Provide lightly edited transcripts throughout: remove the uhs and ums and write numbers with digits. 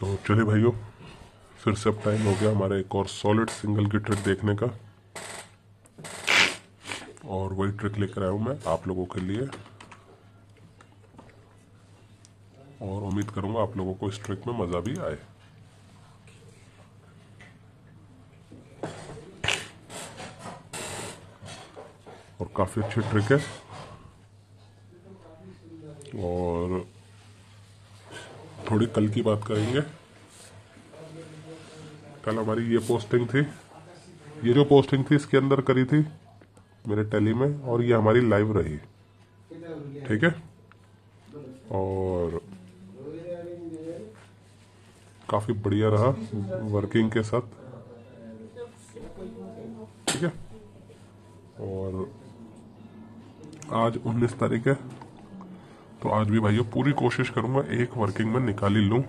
तो चलिए भाइयों, फिर से अब टाइम हो गया हमारा एक और सॉलिड सिंगल की ट्रिक देखने का। और वही ट्रिक लेकर आया हूँ मैं आप लोगों के लिए, और उम्मीद करूँगा आप लोगों को इस ट्रिक में मज़ा भी आए। और काफ़ी अच्छी ट्रिक है। और थोड़ी कल की बात करेंगे। कल हमारी ये पोस्टिंग थी, ये जो पोस्टिंग थी इसके अंदर करी थी मेरे टेली में, और ये हमारी लाइव रही, ठीक है। और काफ़ी बढ़िया रहा वर्किंग के साथ, ठीक है। और आज 19 तारीख है, तो आज भी भाइयों पूरी कोशिश करूंगा एक वर्किंग में निकाल ही लूँ।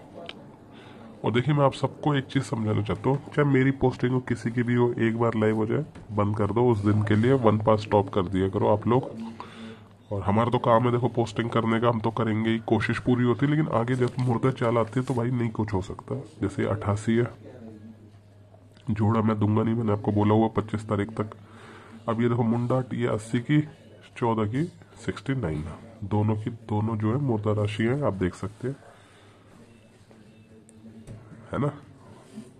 और देखिए, मैं आप सबको एक चीज़ समझाना चाहता हूँ, चाहे मेरी पोस्टिंग हो किसी की भी हो, एक बार लाइव हो जाए बंद कर दो, उस दिन के लिए वन पास स्टॉप कर दिया करो आप लोग। और हमारा तो काम है देखो पोस्टिंग करने का, हम तो करेंगे ही, कोशिश पूरी होती है। लेकिन आगे जब मुर्दा चाल आती है तो भाई नहीं कुछ हो सकता। जैसे 88 है, जोड़ा मैं दूंगा नहीं, मैंने आपको बोला हुआ 25 तारीख तक। अब ये देखो मुंडा, ये 80 की, 14 की 69, दोनों की दोनों जो है मुर्दा राशि है, आप देख सकते हैं, है ना।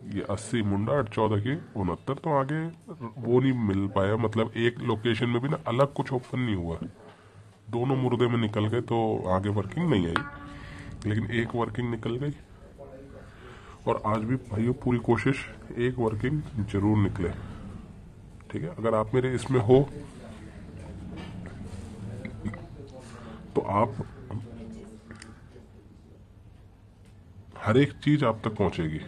ये 80 मुंडा और 14 की 69, तो आगे वो नहीं मिल पाया। मतलब एक लोकेशन में भी ना अलग कुछ ओपन नहीं हुआ, दोनों मुर्दे में निकल गए, तो आगे वर्किंग नहीं आई। लेकिन एक वर्किंग निकल गई। और आज भी भाइयों पूरी कोशिश एक वर्किंग जरूर निकले, ठीक है। अगर आप मेरे इसमें हो तो आप, हर एक चीज आप तक पहुंचेगी,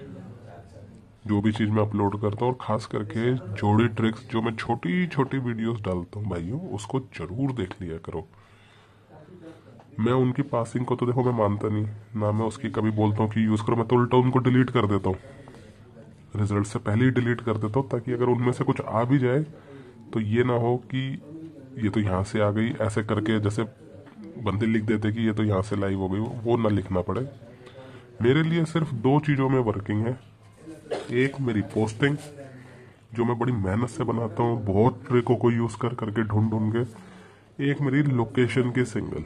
जो भी चीज मैं अपलोड करता हूँ। और खास करके जोड़ी ट्रिक्स जो मैं छोटी छोटी वीडियोस डालता हूँ भाइयों, उसको जरूर देख लिया करो। मैं उनकी पासिंग को तो देखो मैं मानता नहीं ना, मैं उसकी कभी बोलता हूँ कि यूज करो, मैं तो उल्टा उनको डिलीट कर देता हूँ, रिजल्ट से पहले ही डिलीट कर देता हूँ, ताकि अगर उनमें से कुछ आ भी जाए तो ये ना हो कि ये तो यहाँ से आ गई, ऐसे करके जैसे बंदे लिख देते कि ये तो यहाँ से लाइव हो गई, वो ना लिखना पड़े। मेरे लिए सिर्फ दो चीज़ों में वर्किंग है। एक मेरी पोस्टिंग जो मैं बड़ी मेहनत से बनाता हूँ, बहुत ट्रिकों को यूज़ कर करके ढूंढ ढूंढ के। एक मेरी लोकेशन की सिंगल,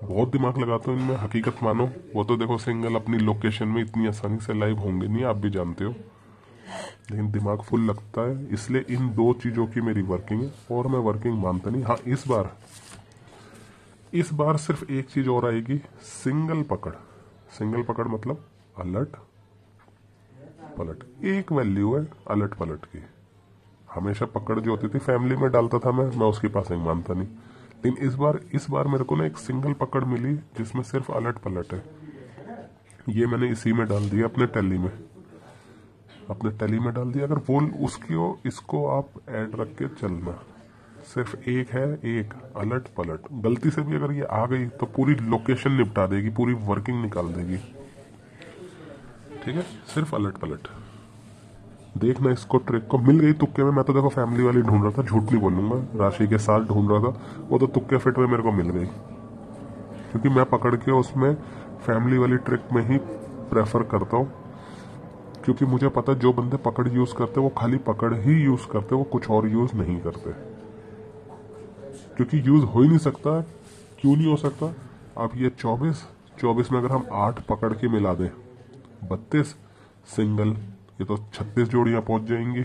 बहुत दिमाग लगाता हूँ इनमें, हकीकत मानो। वो तो देखो सिंगल अपनी लोकेशन में इतनी आसानी से लाइव होंगे नहीं, आप भी जानते हो, लेकिन दिमाग फुल लगता है। इसलिए इन दो चीज़ों की मेरी वर्किंग है, और मैं वर्किंग मानता नहीं। हाँ, इस बार सिर्फ एक चीज़ और आएगी, सिंगल पकड़। सिंगल पकड़ मतलब अलट पलट, एक वैल्यू है अलट पलट की। हमेशा पकड़ जो होती थी फैमिली में डालता था मैं उसकी पासिंग मानता नहीं। लेकिन इस बार मेरे को ना एक सिंगल पकड़ मिली जिसमें सिर्फ अलट पलट है। ये मैंने इसी में डाल दिया, अपने टैली में, अपने टैली में डाल दिया। अगर वो उसकी इसको आप ऐड रख के चलना, सिर्फ एक है, एक अलट पलट। गलती से भी अगर ये आ गई तो पूरी लोकेशन निपटा देगी, पूरी वर्किंग निकाल देगी, ठीक है। सिर्फ अलट पलट देखना, इसको ट्रिक को मिल गई तुक्के में। मैं तो देखो फैमिली वाली ढूंढ रहा था, झूठ नहीं बोलूंगा, राशि के साथ ढूंढ रहा था, वो तो तुक्के फिट में मेरे को मिल गई। क्योंकि मैं पकड़ के उसमें फैमिली वाली ट्रिक में ही प्रेफर करता हूँ, क्योंकि मुझे पता जो बंदे पकड़ यूज करते वो खाली पकड़ ही यूज करते, वो कुछ और यूज नहीं करते। क्योंकि यूज हो ही नहीं सकता। क्यों नहीं हो सकता? अब ये 24 में अगर हम 8 पकड़ के मिला दें, 32 सिंगल, ये तो 36 जोड़ियां पहुंच जाएंगी।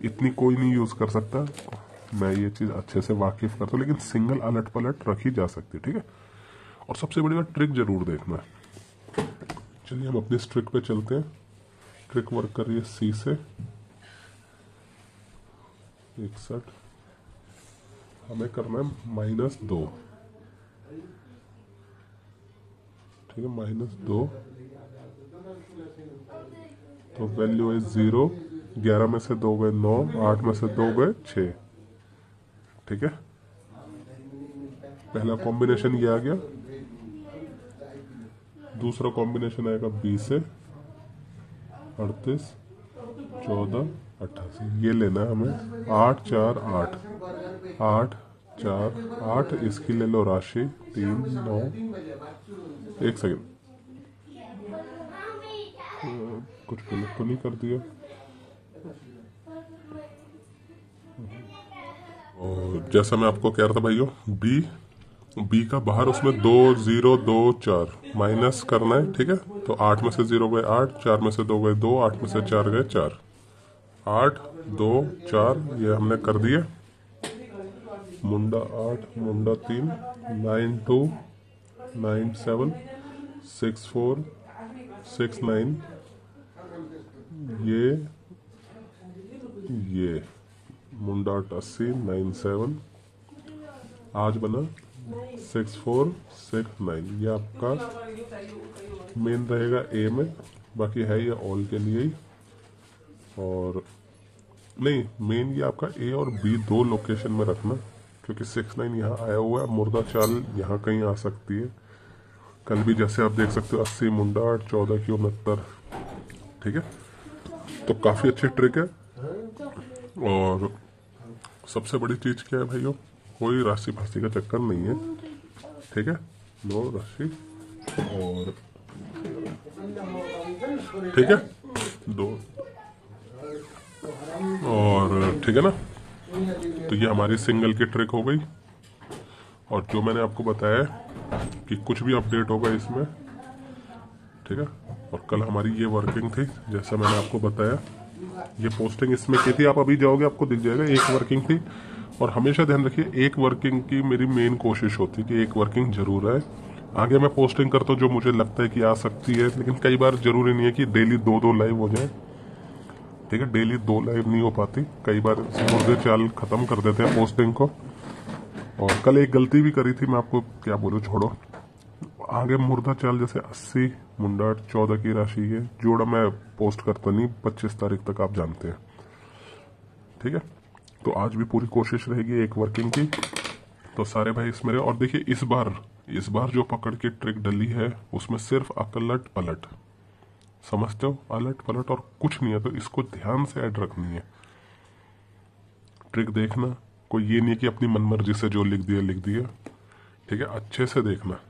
इतनी कोई नहीं यूज कर सकता, मैं ये चीज अच्छे से वाकिफ करता हूँ। लेकिन सिंगल अलट पलट रखी जा सकती है, ठीक है। और सबसे बड़ी बात, ट्रिक जरूर देखना है। चलिए हम अपनी ट्रिक पे चलते हैं। ट्रिक वर्क कर रही है सी से 61, हमें करना है -2, ठीक है, -2। तो वैल्यू है 0, 11 में से 2 गए 9, 8 में से 2 गए 6, ठीक है। पहला कॉम्बिनेशन ये आ गया। दूसरा कॉम्बिनेशन आएगा 20 से 38, 14, 88, ये लेना है हमें। 8 4 8, 8 4 8, इसकी ले लो राशि 3 9। एक सेकेंड, कुछ गलत तो नहीं कर दिया। और जैसा मैं आपको कह रहा था भाइयों, बी का बाहर उसमें 2 0 2 4 माइनस करना है, ठीक है। तो 8 में से 0 गए 8, 4 में से 2 गए 2, 8 में से 4 गए 4, 8 2 4 ये हमने कर दिया। मुंडा 8 मुंडा 3, 9 2 9 7 6 4 6 9, ये मुंडा 80 9 7, आज बना 6 4 6 9। ये आपका मेन रहेगा ए में, बाकी है ये ऑल के लिए ही। और नहीं, मेन ये आपका ए और बी दो लोकेशन में रखना, क्योंकि 6 9 यहाँ आया हुआ है, मुर्दा चाल यहाँ कहीं आ सकती है। कल भी जैसे आप देख सकते हो 80 मुंडा 8 14 की 69, ठीक है। तो काफ़ी अच्छी ट्रिक है। और सबसे बड़ी चीज़ क्या है भाइयों, कोई राशि फांसी का चक्कर नहीं है, ठीक है। नो राशि, और ठीक है दो, और ठीक है ना। तो ये हमारी सिंगल की ट्रिक हो गई। और जो मैंने आपको बताया कि कुछ भी अपडेट होगा इसमें, ठीक है। और कल हमारी ये वर्किंग थी, जैसा मैंने आपको बताया। ये पोस्टिंग इसमें की थी, आप अभी जाओगे आपको दिख जाएगा, एक वर्किंग थी। और हमेशा ध्यान रखिए, एक वर्किंग की मेरी मेन कोशिश होती है कि एक वर्किंग जरूर है। आगे मैं पोस्टिंग करता हूँ जो मुझे लगता है कि आ सकती है, लेकिन कई बार जरूरी नहीं है कि डेली 2 लाइव हो जाए, ठीक है। डेली 2 लाइव नहीं हो पाती, कई बार मुर्दे चाल खत्म कर देते हैं पोस्टिंग को। और कल एक गलती भी करी थी, मैं आपको क्या बोलूं, छोड़ो। आगे मुर्दा चाल जैसे 80 मुंडा 14 की राशि है, जोड़ा मैं पोस्ट करता नहीं 25 तारीख तक, आप जानते हैं, ठीक है। तो आज भी पूरी कोशिश रहेगी एक वर्किंग की। तो सारे भाई इसमें रहे। और देखिए इस बार जो पकड़ की ट्रिक डली है उसमें सिर्फ अकलट पलट, समझते हो, अलट पलट और कुछ नहीं है। तो इसको ध्यान से ऐड रखनी है, ट्रिक देखना। कोई ये नहीं कि अपनी मनमर्जी से जो लिख दिया, ठीक है। अच्छे से देखना।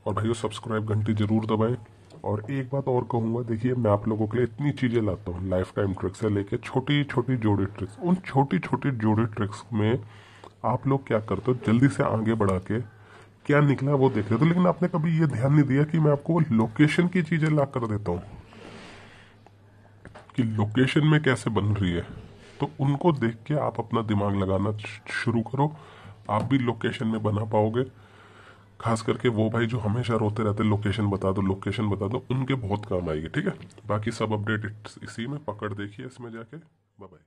और भाइयों सब्सक्राइब घंटी जरूर दबाएं। और एक बात और कहूंगा, देखिए मैं आप लोगों के लिए इतनी चीजें लाता हूँ, लाइफ टाइम ट्रिक्स से लेके छोटी छोटी जोड़ी ट्रिक्स। उन छोटी छोटी जोड़ी ट्रिक्स में आप लोग क्या करते हो, जल्दी से आगे बढ़ा के क्या निकला वो देख रहे हो। लेकिन आपने कभी ये ध्यान नहीं दिया कि मैं आपको लोकेशन की चीजें ला कर देता हूँ कि लोकेशन में कैसे बन रही है। तो उनको देख के आप अपना दिमाग लगाना शुरू करो, आप भी लोकेशन में बना पाओगे। खास करके वो भाई जो हमेशा रोते रहते लोकेशन बता दो लोकेशन बता दो, उनके बहुत काम आएगी, ठीक है। बाकी सब अपडेट इसी में पकड़ देखिए, इसमें जाके। Bye bye.